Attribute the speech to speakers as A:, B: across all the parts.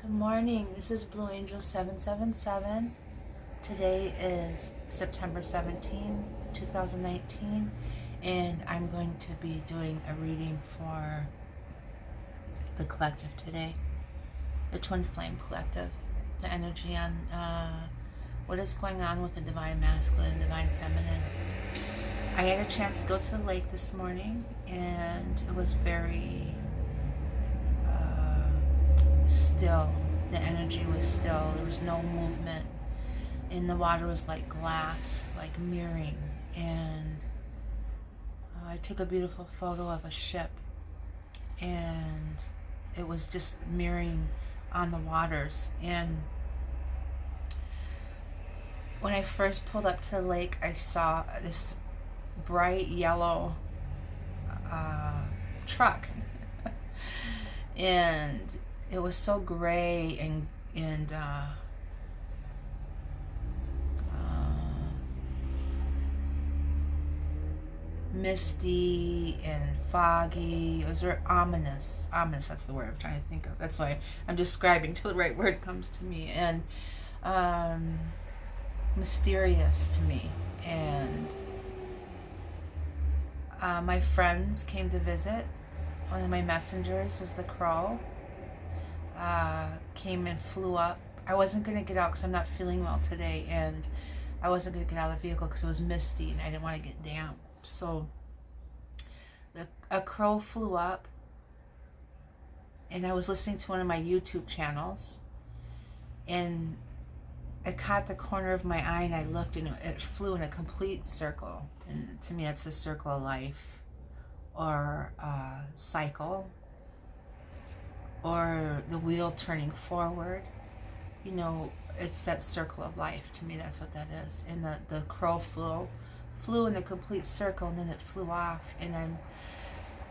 A: Good morning. This is Blue Angel 777. Today is September 17, 2019, and I'm going to be doing a reading for the collective today, the Twin Flame Collective, the energy on what is going on with the Divine Masculine and Divine Feminine. I had a chance to go to the lake this morning, and it was very still. The energy was still. There was no movement, and the water was like glass, like mirroring. And I took a beautiful photo of a ship, and it was just mirroring on the waters. And when I first pulled up to the lake, I saw this bright yellow truck and it was so gray and misty and foggy. It was very ominous. Ominous, that's the word I'm trying to think of. That's why I'm describing till the right word comes to me. And mysterious to me. And my friends came to visit. One of my messengers is the crow. Came and flew up. I wasn't going to get out because I'm not feeling well today, and I wasn't going to get out of the vehicle because it was misty and I didn't want to get damp. So a crow flew up, and I was listening to one of my YouTube channels, and it caught the corner of my eye, and I looked, and it flew in a complete circle. And to me, that's the circle of life, or cycle, or the wheel turning forward. You know, it's that circle of life. To me, that's what that is. And the crow flew in a complete circle, and then it flew off. And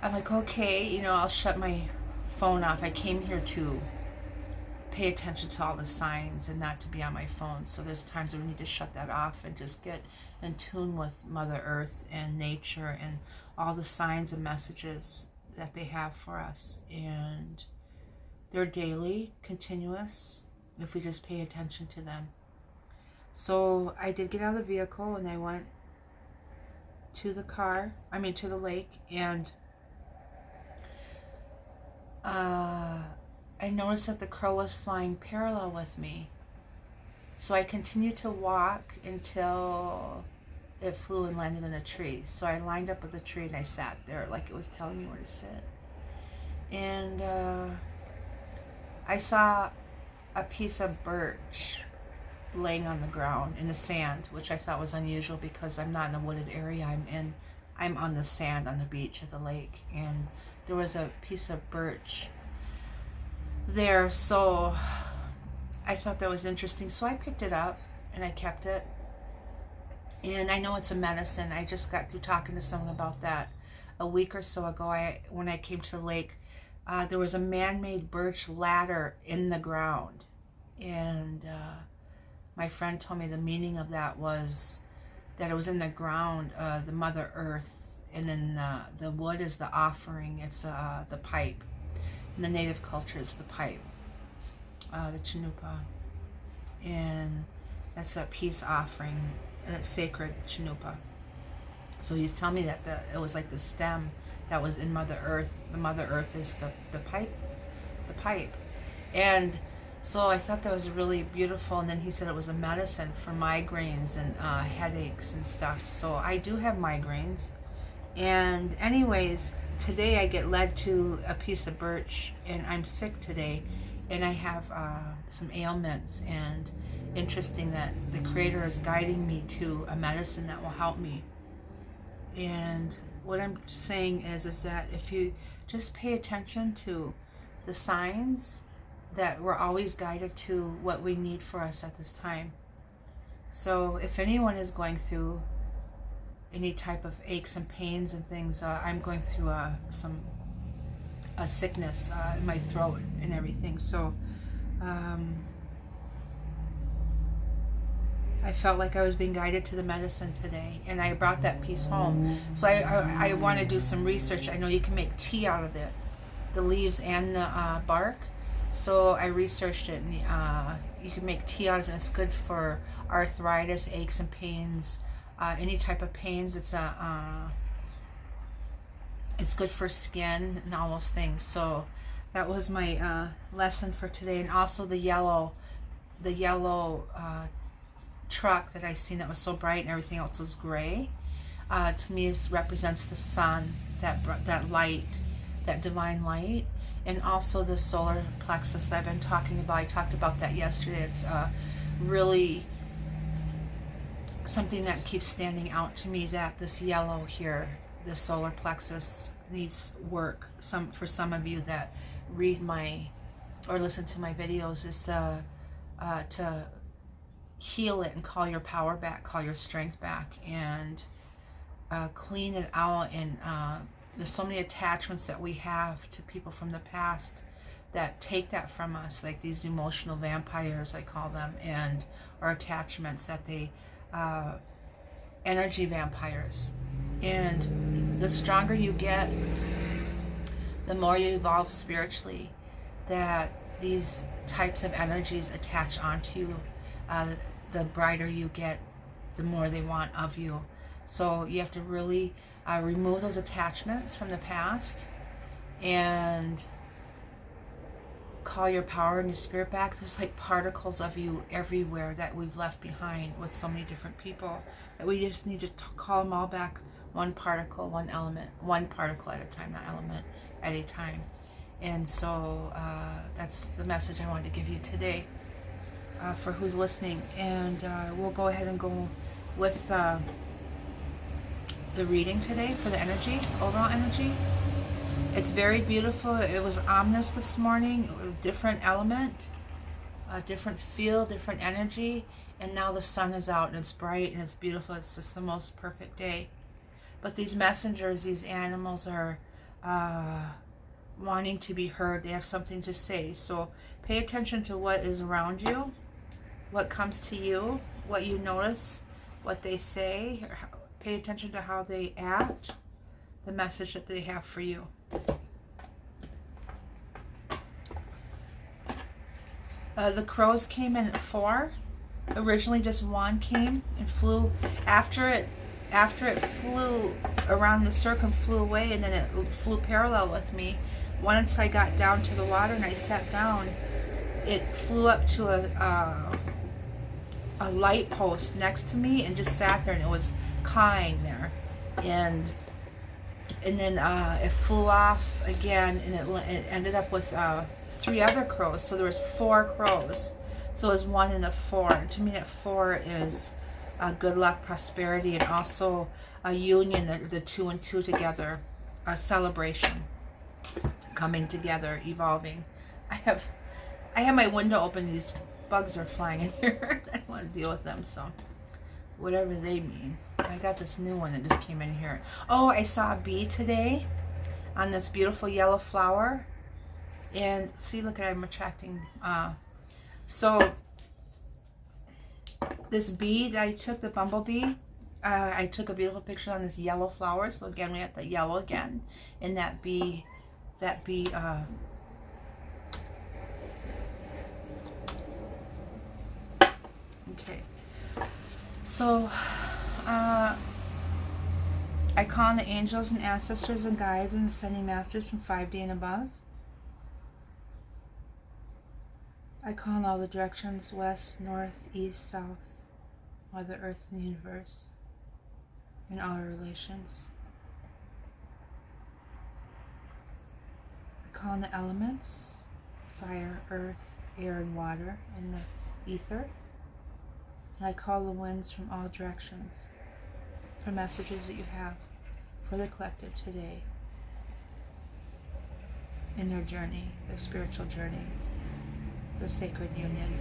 A: I'm like, okay, you know, I'll shut my phone off. I came here to pay attention to all the signs and not to be on my phone. So there's times where we need to shut that off and just get in tune with Mother Earth and nature and all the signs and messages that they have for us. And they're daily, continuous, if we just pay attention to them. So I did get out of the vehicle, and I went to the to the lake, and I noticed that the crow was flying parallel with me. So I continued to walk until it flew and landed in a tree. So I lined up with the tree, and I sat there like it was telling me where to sit. And I saw a piece of birch laying on the ground in the sand, which I thought was unusual because I'm not in a wooded area. I'm on the sand on the beach at the lake, and there was a piece of birch there. So I thought that was interesting. So I picked it up and I kept it. And I know it's a medicine. I just got through talking to someone about that a week or so ago. When I came to the lake, there was a man-made birch ladder in the ground, and my friend told me the meaning of that was that it was in the ground, the Mother Earth, and then the wood is the offering. It's the pipe. In the native culture, it's the pipe, the chanupa, and that's a peace offering, that's sacred chanupa. So he's telling me that it was like the stem that was in Mother Earth. The Mother Earth is the pipe. And so I thought that was really beautiful. And then he said it was a medicine for migraines and headaches and stuff. So I do have migraines. And anyways, today I get led to a piece of birch, and I'm sick today, and I have some ailments. And interesting that the Creator is guiding me to a medicine that will help me. And what I'm saying is that if you just pay attention to the signs, that we're always guided to what we need for us at this time. So if anyone is going through any type of aches and pains and things, I'm going through a sickness in my throat and everything. So I felt like I was being guided to the medicine today, and I brought that piece home. So I want to do some research. I know you can make tea out of it, the leaves and the bark. So I researched it, and you can make tea out of it. It's good for arthritis, aches and pains, any type of pains. It's good for skin and all those things. So that was my lesson for today. And also the yellow truck that I seen that was so bright and everything else was gray. To me, represents the sun, that light, that divine light. And also the solar plexus that I've been talking about. I talked about that yesterday. It's really something that keeps standing out to me, that this yellow here, the solar plexus, needs work. For some of you that read or listen to my videos, is to heal it and call your power back, call your strength back, and clean it out. And there's so many attachments that we have to people from the past that take that from us, like these emotional vampires, I call them, and our attachments that they energy vampires. And the stronger you get, the more you evolve spiritually, that these types of energies attach onto you. The brighter you get, the more they want of you. So you have to really remove those attachments from the past and call your power and your spirit back. There's like particles of you everywhere that we've left behind with so many different people, that we just need to call them all back, one particle, one element, one particle at a time, not element at a time. And so that's the message I wanted to give you today for who's listening. And we'll go ahead and go with the reading today for the energy, overall energy. It's very beautiful. It was ominous this morning, different element, a different feel, different energy, and now the sun is out and it's bright and it's beautiful. It's just the most perfect day. But these messengers, these animals are wanting to be heard. They have something to say. So pay attention to what is around you, what comes to you, what you notice, what they say. Pay attention to how they act, the message that they have for you. The crows came in at 4. Originally just one came and flew. After it flew around the circle and flew away, and then it flew parallel with me. Once I got down to the water and I sat down, it flew up to a light post next to me and just sat there, and it was cawing there. And then it flew off again, and it ended up with 3 other crows. So there was 4 crows. So it was 1 and a 4. And to me, that 4 is good luck, prosperity, and also a union, the 2 and 2 together, a celebration, coming together, evolving. I have my window open. These bugs are flying in here. I don't want to deal with them, so whatever they mean. I got this new one that just came in here. Oh, I saw a bee today on this beautiful yellow flower. And see, look at it, I'm attracting. So this bee that I took, the bumblebee, I took a beautiful picture on this yellow flower. So again, we have the yellow again. And that bee, okay. So, I call on the angels and ancestors and guides and ascending masters from 5D and above. I call in all the directions, west, north, east, south, Mother Earth and the universe, and all our relations. I call in the elements, fire, earth, air, and water, and the ether. And I call the winds from all directions for messages that you have for the collective today in their journey, their spiritual journey, their sacred union.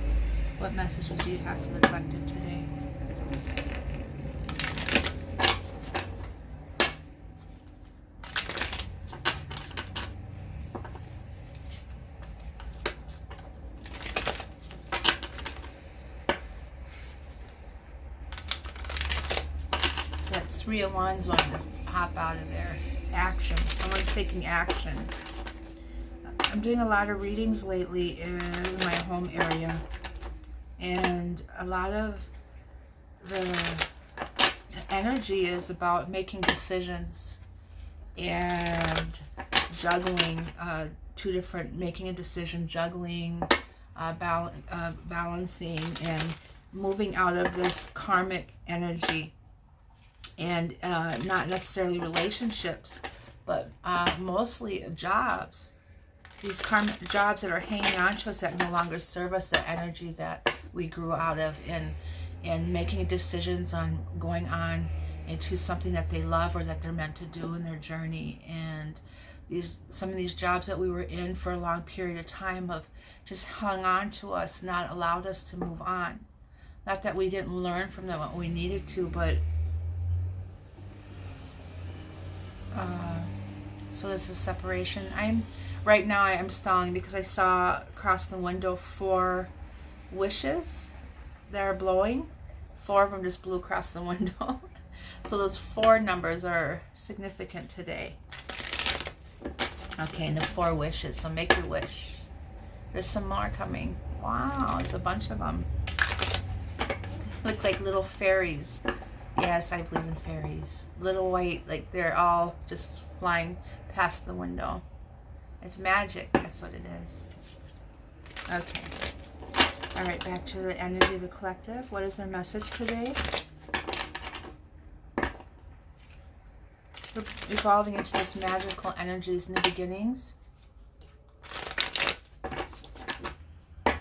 A: What messages do you have for the collective today? That's 3 of Wands wanting to hop out of there. Action. Someone's taking action. I'm doing a lot of readings lately in my home area, and a lot of the energy is about making decisions and juggling making a decision, juggling, balancing, and moving out of this karmic energy, and not necessarily relationships, but mostly jobs. These karmic jobs that are hanging on to us that no longer serve us, the energy that we grew out of, and making decisions on going on into something that they love or that they're meant to do in their journey. And some of these jobs that we were in for a long period of time have just hung on to us, not allowed us to move on. Not that we didn't learn from them what we needed to, but so this is separation. Right now I am stalling because I saw across the window 4 wishes that are blowing. 4 of them just blew across the window. So those 4 numbers are significant today. Okay, and the 4 wishes. So make your wish. There's some more coming. Wow, there's a bunch of them. Look like little fairies. Yes, I believe in fairies. Little white, like they're all just flying past the window. It's magic. That's what it is. Okay. All right, back to the energy of the collective. What is their message today? We're evolving into this magical energy, these new beginnings. I'm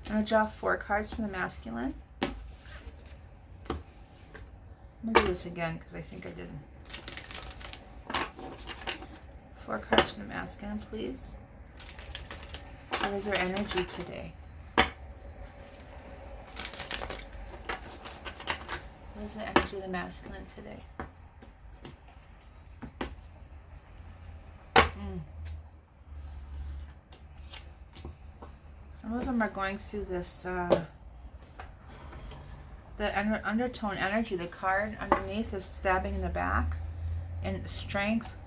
A: going to draw 4 cards from the masculine. I'm going to do this again because I think I didn't. 4 cards from the masculine, please. What is their energy today? What is the energy of the masculine today? Some of them are going through this, the undertone energy. The card underneath is stabbing in the back, and strength,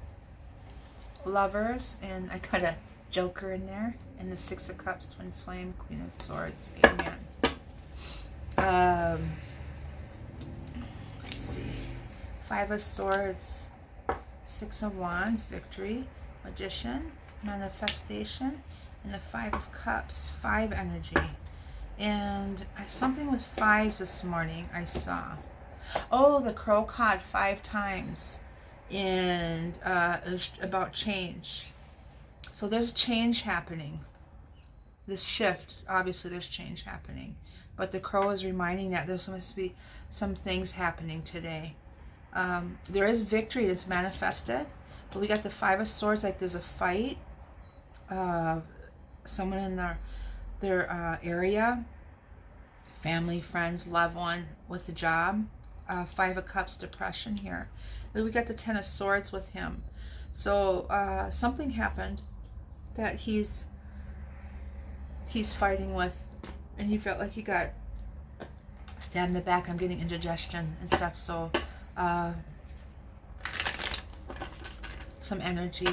A: lovers, and I got a Joker in there, and the 6 of Cups, Twin Flame, Queen of Swords, Amen. Let's see. 5 of Swords, 6 of Wands, Victory, Magician, Manifestation, and the 5 of Cups is 5 energy. And something with 5s this morning I saw. Oh, the crow caught 5 times. And it was about change. So there's change happening. This shift, obviously there's change happening. But the crow is reminding that there's supposed to be some things happening today. There is victory that's manifested. But we got the 5 of Swords, like there's a fight. Someone in their area, family, friends, loved one with a job. 5 of Cups, depression here. We got the 10 of Swords with him. So something happened that he's fighting with, and he felt like he got stabbed in the back. I'm getting indigestion and stuff. So some energy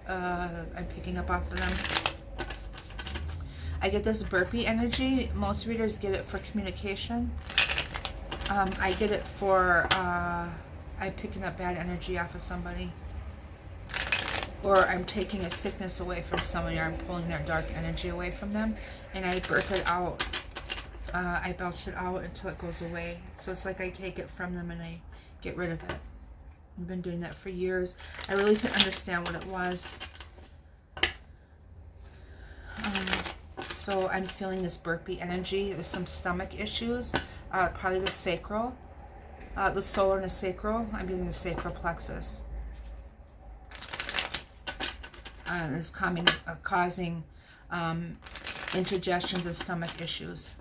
A: I'm picking up off of them. I get this burpee energy. Most readers get it for communication. I get it for I'm picking up bad energy off of somebody, or I'm taking a sickness away from somebody, or I'm pulling their dark energy away from them, and I burp it out. I belch it out until it goes away. So it's like I take it from them and I get rid of it. I've been doing that for years. I really couldn't understand what it was. So I'm feeling this burpee energy. There's some stomach issues, probably the sacral, the solar and the sacral. I'm getting the sacral plexus. And it's causing indigestions and stomach issues.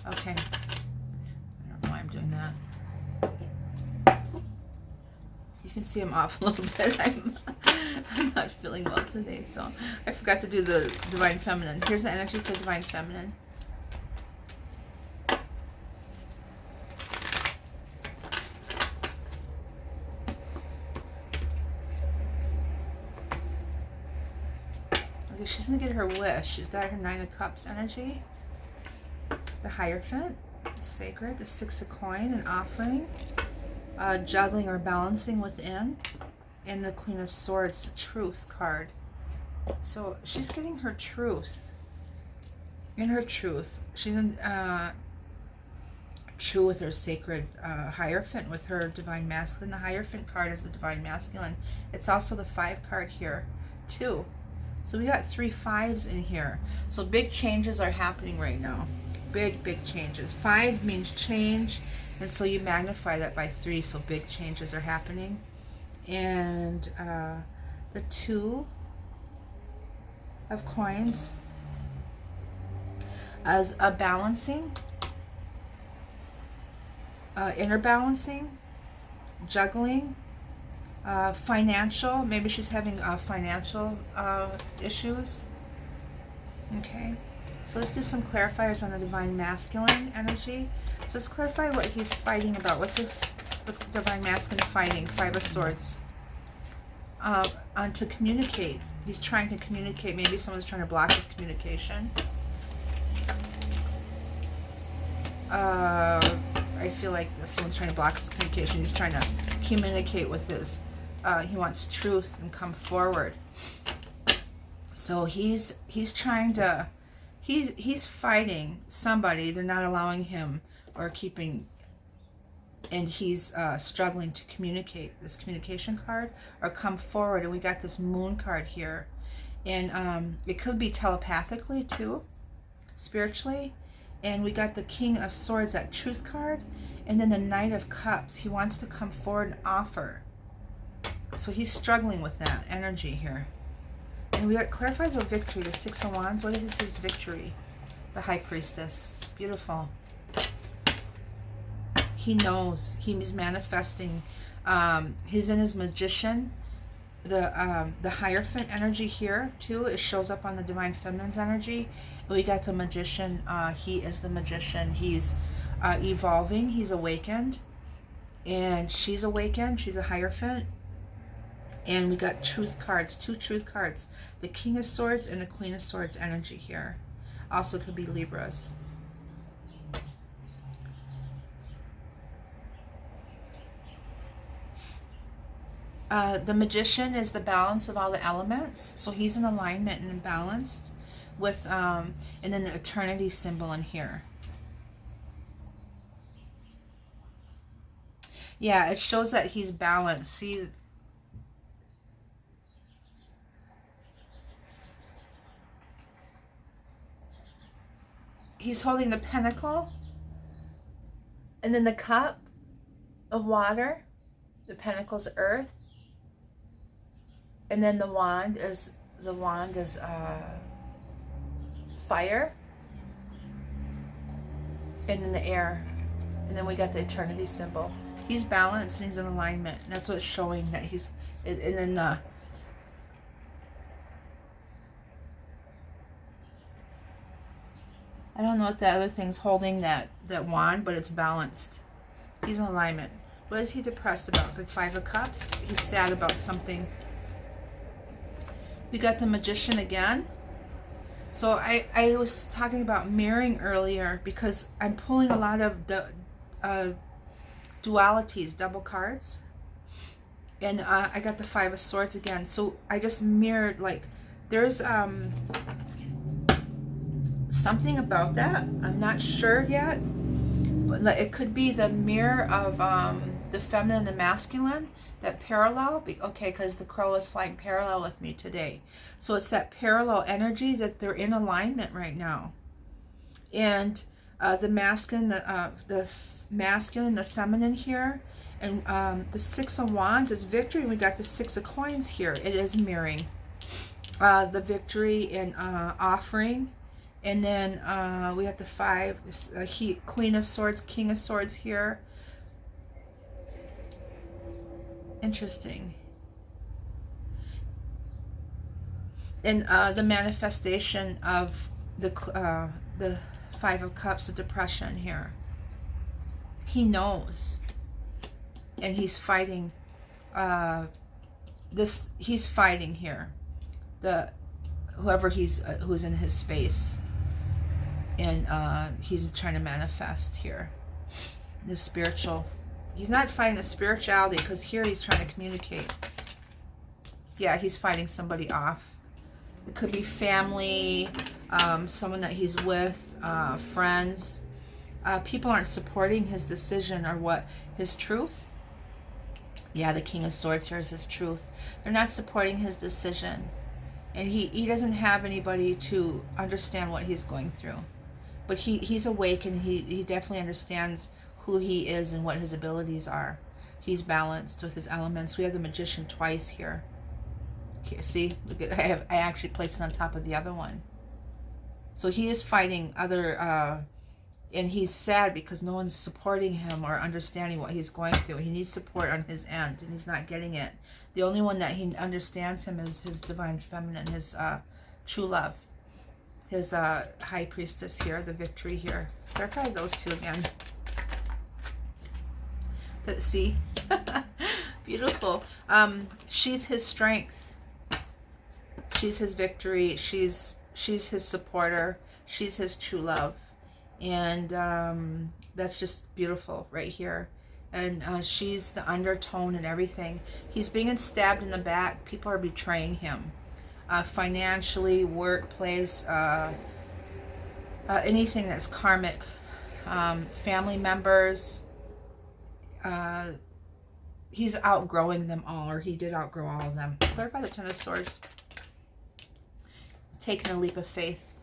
A: Okay. I don't know why I'm doing that. You can see I'm off a little bit. I'm not feeling well today, so I forgot to do the Divine Feminine. Here's the energy for Divine Feminine. Okay, she's gonna get her wish. She's got her 9 of Cups energy, the Hierophant, sacred, the 6 of Coin, an offering, juggling or balancing within, and the Queen of Swords, Truth card. So she's getting her truth. In her truth, she's in true with her sacred Hierophant, with her Divine Masculine. The Hierophant card is the Divine Masculine. It's also the 5 card here too. So we got 3 5s in here. So big changes are happening right now. Big changes. 5 means change, and so you magnify that by 3, so big changes are happening. And the 2 of Coins as a balancing, inner balancing, juggling, financial. Maybe she's having financial issues. Okay, so let's do some clarifiers on the Divine Masculine energy. So let's clarify what he's fighting about. What's the Divine Masculine fighting? 5 of Swords. On to communicate. He's trying to communicate. Maybe someone's trying to block his communication. I feel like someone's trying to block his communication. He's trying to communicate with his, he wants truth and come forward. So he's trying to, he's fighting somebody. They're not allowing him or keeping, and he's struggling to communicate, this communication card, or come forward. And we got this Moon card here. And it could be telepathically too, spiritually. And we got the King of Swords, that Truth card, and then the Knight of Cups. He wants to come forward and offer. So he's struggling with that energy here. And we got clarified the victory, the 6 of Wands. What is his victory? The High Priestess. Beautiful. He knows. He's manifesting. He's in his Magician. The Hierophant energy here too. It shows up on the Divine Feminine's energy. We got the Magician. He is the Magician. He's evolving. He's awakened, and she's awakened. She's a Hierophant. And we got Truth cards, 2 Truth cards, the King of Swords and the Queen of Swords energy here. Also could be Libras. The Magician is the balance of all the elements. So he's in alignment and balanced with, and then the eternity symbol in here. Yeah, it shows that he's balanced. See, he's holding the Pentacle, and then the cup of water. The Pentacle's earth. And then the wand is fire, and then the air, and then we got the eternity symbol. He's balanced and he's in alignment, and that's what's showing that he's. And then I don't know what the other thing's holding, that wand, but it's balanced. He's in alignment. What is he depressed about? The 5 of Cups. He's sad about something. We got the Magician again. So I was talking about mirroring earlier because I'm pulling a lot of dualities, double cards. And I got the 5 of Swords again. So I just mirrored, like, there's something about that. I'm not sure yet. But it could be the mirror of the feminine and the masculine. That parallel, okay, because the crow is flying parallel with me today. So it's that parallel energy that they're in alignment right now. And the masculine, the masculine, the feminine here. And the 6 of Wands is victory. And we got the 6 of Coins here. It is mirroring the victory and offering. And then we got the 5, Queen of Swords, King of Swords here. Interesting. And the manifestation of the 5 of Cups, the depression here. He knows, and he's fighting. He's fighting here. The whoever who's in his space, and he's trying to manifest here. The spiritual, he's not fighting the spirituality, because here he's trying to communicate. Yeah, he's fighting somebody off. It could be family, someone that he's with, friends. People aren't supporting his decision or what his truth. Yeah, the King of Swords here is his truth. They're not supporting his decision. And he doesn't have anybody to understand what he's going through. But he's awake, and he definitely understands who he is and what his abilities are. He's balanced with his elements. We have the Magician twice here. Here, see, look at, I actually placed it on top of the other one. So he is fighting other, and he's sad because no one's supporting him or understanding what he's going through. He needs support on his end, and he's not getting it. The only one that he understands him is his divine feminine, his true love, his high priestess here, the victory here. Clarify those two again. See? Beautiful. She's his strength. She's his victory. She's his supporter. She's his true love. And that's just beautiful right here. And she's the undertone and everything. He's being stabbed in the back. People are betraying him. Financially, workplace, anything that's karmic. Family members. He's outgrowing them all, or he did outgrow all of them. Clarify the Ten of Swords. He's taking a leap of faith.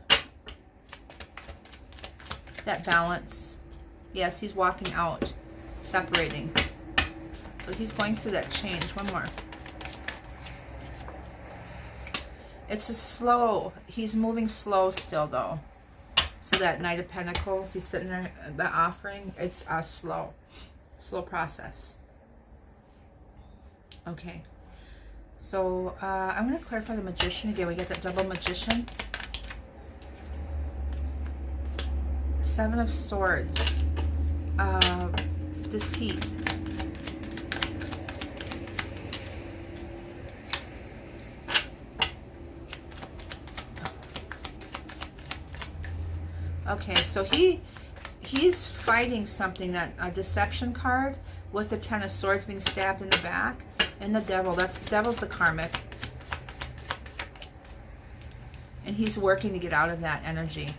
A: That balance. Yes, he's walking out, separating. So he's going through that change. One more. It's a slow, he's moving slow still though. So that Knight of Pentacles, he's sitting there, the offering, it's a slow process. Okay. So I'm going to clarify the Magician again. We get that double Magician. Seven of Swords. Deceit. Okay, so he's fighting something, that a deception card with the Ten of Swords being stabbed in the back, and the Devil. The Devil's the karmic, and he's working to get out of that energy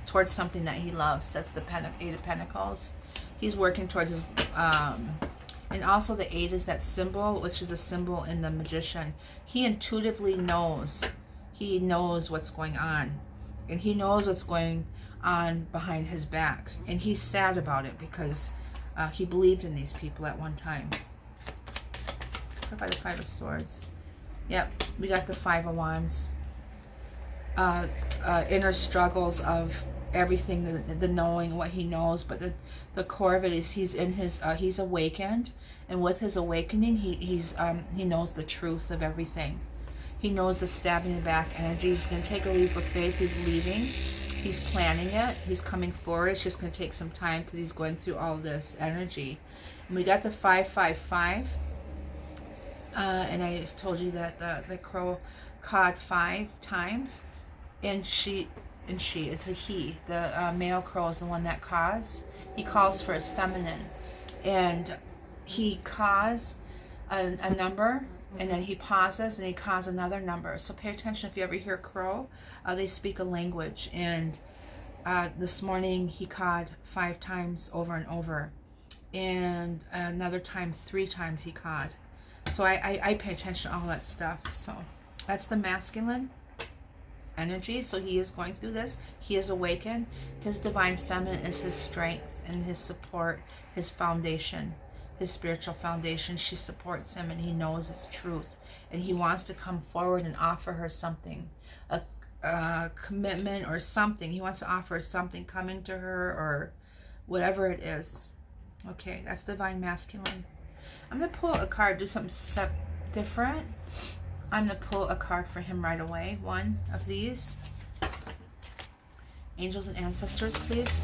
A: towards something that he loves. That's the Eight of Pentacles. He's working towards his and also the 8 is that symbol, which is a symbol in the Magician. He intuitively knows. He knows what's going on. And he knows what's going on behind his back. And he's sad about it because he believed in these people at one time. By the Five of Swords. Yep, we got the Five of Wands. Inner struggles of everything, the knowing what he knows, but the core of it is he's in his he's awakened, and with his awakening he knows the truth of everything. He knows the stabbing in the back energy. He's going to take a leap of faith. He's leaving. He's planning it. He's coming forward. It's just going to take some time because he's going through all this energy. And we got the 555. And I just told you that the crow cawed 5 times. And it's a he. The male crow is the one that caws. He calls for his feminine. And he caws a number. And then he pauses and he caws another number. So pay attention if you ever hear crow. They speak a language. And this morning he cawed 5 times over and over. And another time 3 times he cawed. So I pay attention to all that stuff. So that's the masculine energy. So he is going through this. He is awakened. His divine feminine is his strength and his support, his foundation. His spiritual foundation. She supports him and he knows it's truth, and he wants to come forward and offer her something, a commitment or something. He wants to offer something, coming to her or whatever it is. Okay, that's divine masculine. I'm gonna pull a card, do something different. I'm gonna pull a card for him right away. One of these. Angels and ancestors, please.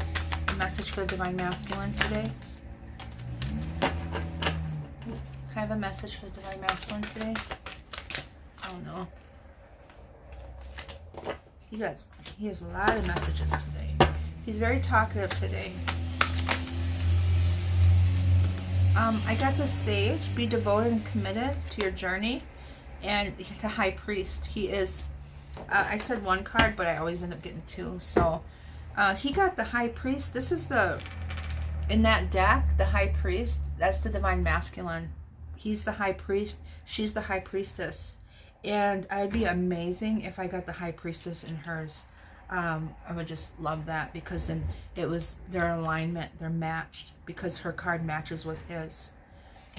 A: A message for the divine masculine today. Can I have a message for the divine masculine today? Oh no. He has a lot of messages today. He's very talkative today. I got the Sage. Be devoted and committed to your journey. And the High Priest. He is, I said one card, but I always end up getting two. So he got the High Priest. This is in that deck, the High Priest, that's the Divine Masculine. He's the High Priest. She's the High Priestess. And I'd be amazing if I got the High Priestess in hers. I would just love that, because then it was their alignment, they're matched, because her card matches with his.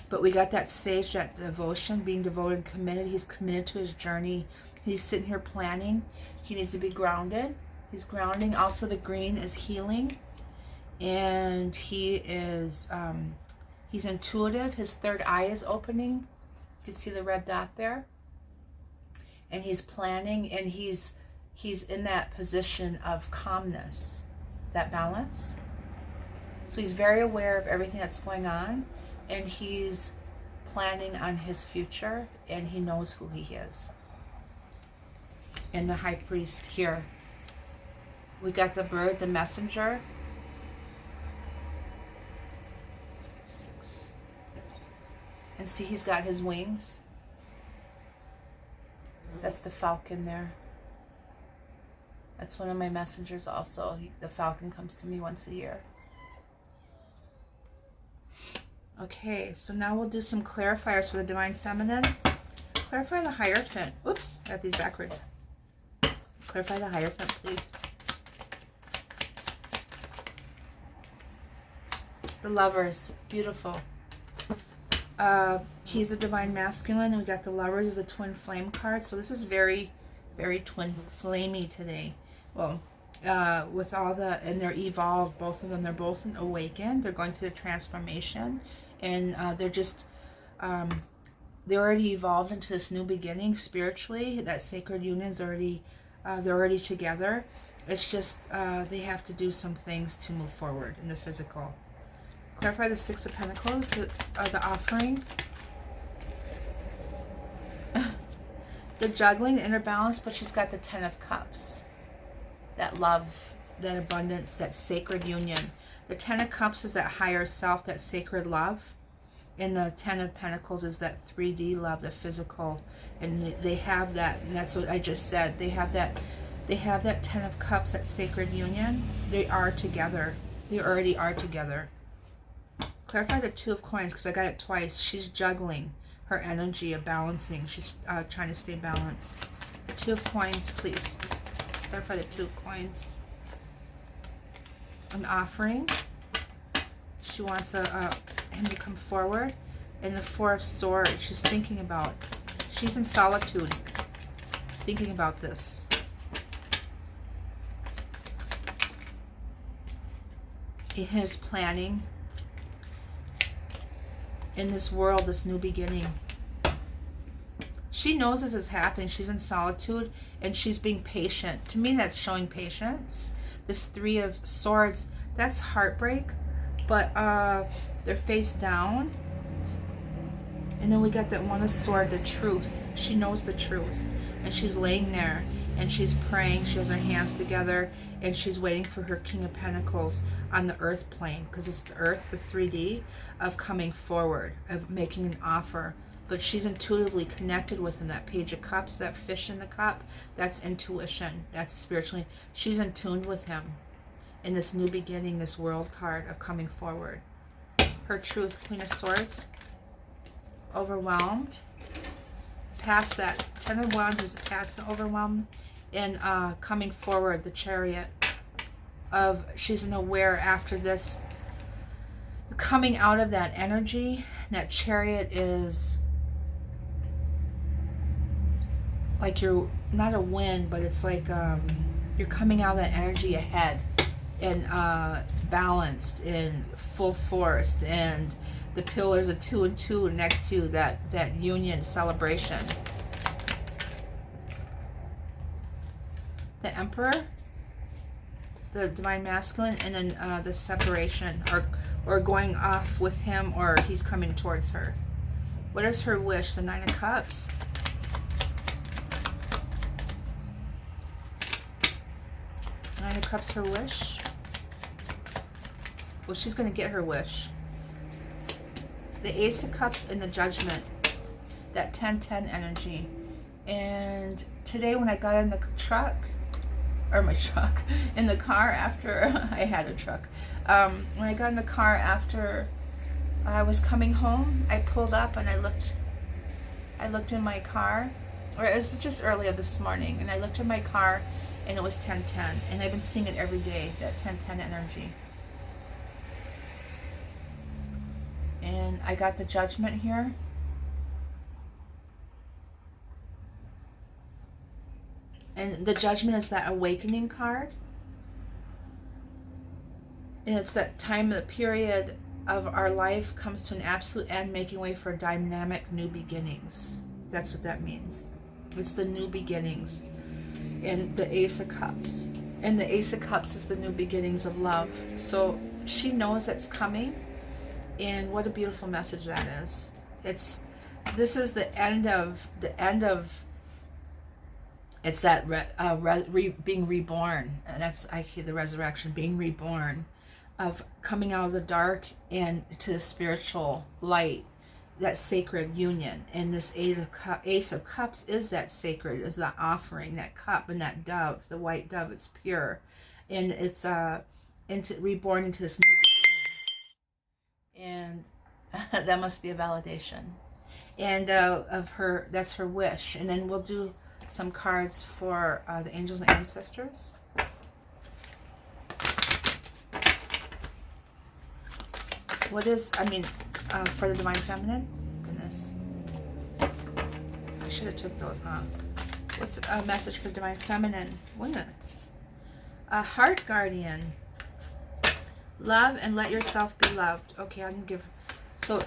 A: But we got that Sage, that devotion, being devoted and committed. He's committed to his journey. He's sitting here planning. He needs to be grounded. He's grounding. Also, the green is healing. And he is, he's intuitive. His third eye is opening. You can see the red dot there. And he's planning, and he's in that position of calmness, that balance. So he's very aware of everything that's going on, and he's planning on his future, and he knows who he is. And the High Priest here. We got the bird, the messenger. 6. And see, he's got his wings. That's the falcon there. That's one of my messengers also. The falcon comes to me once a year. Okay, so now we'll do some clarifiers for the Divine Feminine. Clarify the Hierophant. Oops, I got these backwards. Clarify the Hierophant, please. The Lovers, beautiful. He's the Divine Masculine, and we got the Lovers as the Twin Flame card. So this is very, very twin flamey today. Well, with all and they're evolved, both of them. They're both awakened. They're going through the transformation, and they're just, they already evolved into this new beginning spiritually. That sacred union's already, they're already together. It's just they have to do some things to move forward in the physical. Clarify the Six of Pentacles, the offering. The juggling, the inner balance, but she's got the Ten of Cups. That love, that abundance, that sacred union. The Ten of Cups is that higher self, that sacred love. And the Ten of Pentacles is that 3D love, the physical. And they have that, and that's what I just said. They have that Ten of Cups, that sacred union. They are together. They already are together. Clarify the Two of Coins, because I got it twice. She's juggling her energy of balancing. She's trying to stay balanced. The Two of Coins, please. Clarify the Two of Coins. An offering. She wants him to come forward. And the Four of Swords. She's thinking about. She's in solitude. Thinking about this. In his planning. In this world, this new beginning. She knows this is happening. She's in solitude, and she's being patient. To me, that's showing patience. This Three of Swords, that's heartbreak, but they're face down. And then we got that One of Swords, the truth. She knows the truth, and she's laying there, and she's praying. She has her hands together, and she's waiting for her King of Pentacles on the earth plane, because it's the earth, the 3D, of coming forward, of making an offer. But she's intuitively connected with him. That Page of Cups, that fish in the cup, that's intuition. That's spiritually. She's in tune with him in this new beginning, this World card of coming forward. Her truth, Queen of Swords. Overwhelmed. Past that. Ten of Wands is past the overwhelmed. And coming forward, the Chariot. Of she's aware after this. Coming out of that energy. That Chariot is like you're not a win, but it's like you're coming out of that energy ahead and balanced and full force, and the pillars of 2 and 2 next to that union celebration. The Emperor, the Divine Masculine, and then the separation, or going off with him, or he's coming towards her. What is her wish? The Nine of Cups. Cups her wish? Well, she's going to get her wish. The Ace of Cups and the Judgment. That 10-10 energy. And today when I got in the truck, or my truck, in the car after, I had a truck. When I got in the car after I was coming home, I pulled up and I looked in my car, or it was just earlier this morning, and I looked in my car and it was 10-10, and I've been seeing it every day, that 10-10 energy. And I got the Judgment here. And the Judgment is that awakening card. And it's that time, the period of our life comes to an absolute end, making way for dynamic new beginnings. That's what that means. It's the new beginnings. And the Ace of Cups. And the Ace of Cups is the new beginnings of love. So she knows that's coming. And what a beautiful message that is. This is the end of, it's that being reborn. And that's, I hear the resurrection, being reborn, of coming out of the dark and to the spiritual light, that sacred union. And this Ace of Cups is that sacred, is that offering, that cup, and that dove, the white dove. It's pure, and it's reborn into this new beginning. And that must be a validation. And of her, that's her wish. And then we'll do some cards for the angels and ancestors. What is, for the Divine Feminine? Goodness. I should have took those off. What's a message for Divine Feminine? Wouldn't it? A Heart Guardian. Love and let yourself be loved. Okay, I'm going to give... So,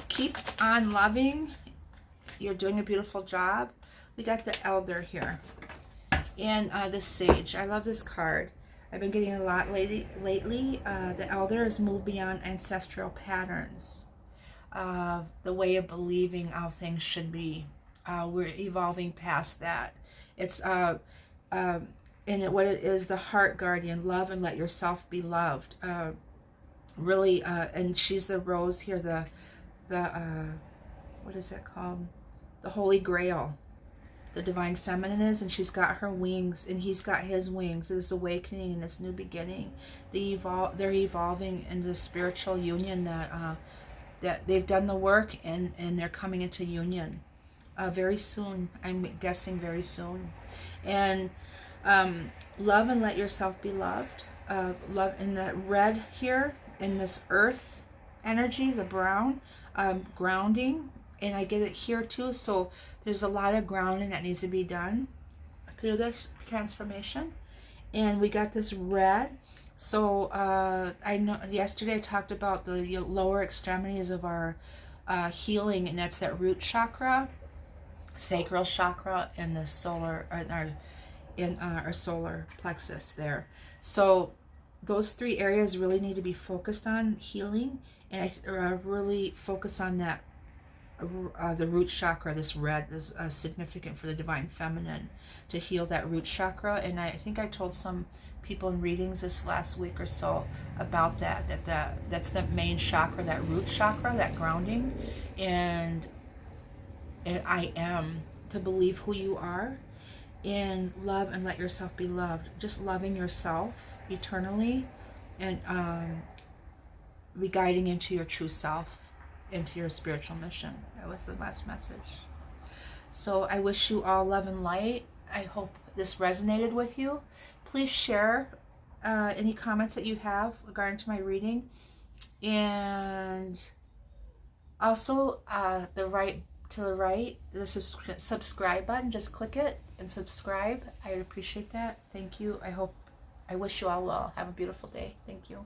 A: keep on loving. You're doing a beautiful job. We got the Elder here. And the Sage. I love this card. I've been getting a lot lately. The Elder has moved beyond ancestral patterns, the way of believing how things should be. We're evolving past that. It's what it is, the Heart Guardian. Love and let yourself be loved. Really, and she's the rose here. The what is that called? The Holy Grail. The Divine Feminine is, and she's got her wings, and he's got his wings. This awakening and this new beginning. They're evolving in this spiritual union that they've done the work, and they're coming into union very soon. I'm guessing very soon. And love and let yourself be loved. Love in the red here, in this earth energy, the brown, grounding. And I get it here too. So there's a lot of grounding that needs to be done through this transformation. And we got this red. So I know yesterday I talked about the lower extremities of our healing, and that's that root chakra, sacral chakra, and the solar, in our solar plexus there. So those three areas really need to be focused on healing, and I really focus on that. The root chakra, this red, is significant for the Divine Feminine, to heal that root chakra. And I think I told some people in readings this last week or so about that's the main chakra, that root chakra, that grounding. And I am to believe who you are, and love and let yourself be loved. Just loving yourself eternally, and be guiding into your true self, into your spiritual mission. That was the last message. So I wish you all love and light. I hope this resonated with you. Please share any comments that you have regarding to my reading. And also to the right, the subscribe button, just click it and subscribe. I would appreciate that. Thank you. I wish you all well. Have a beautiful day. Thank you.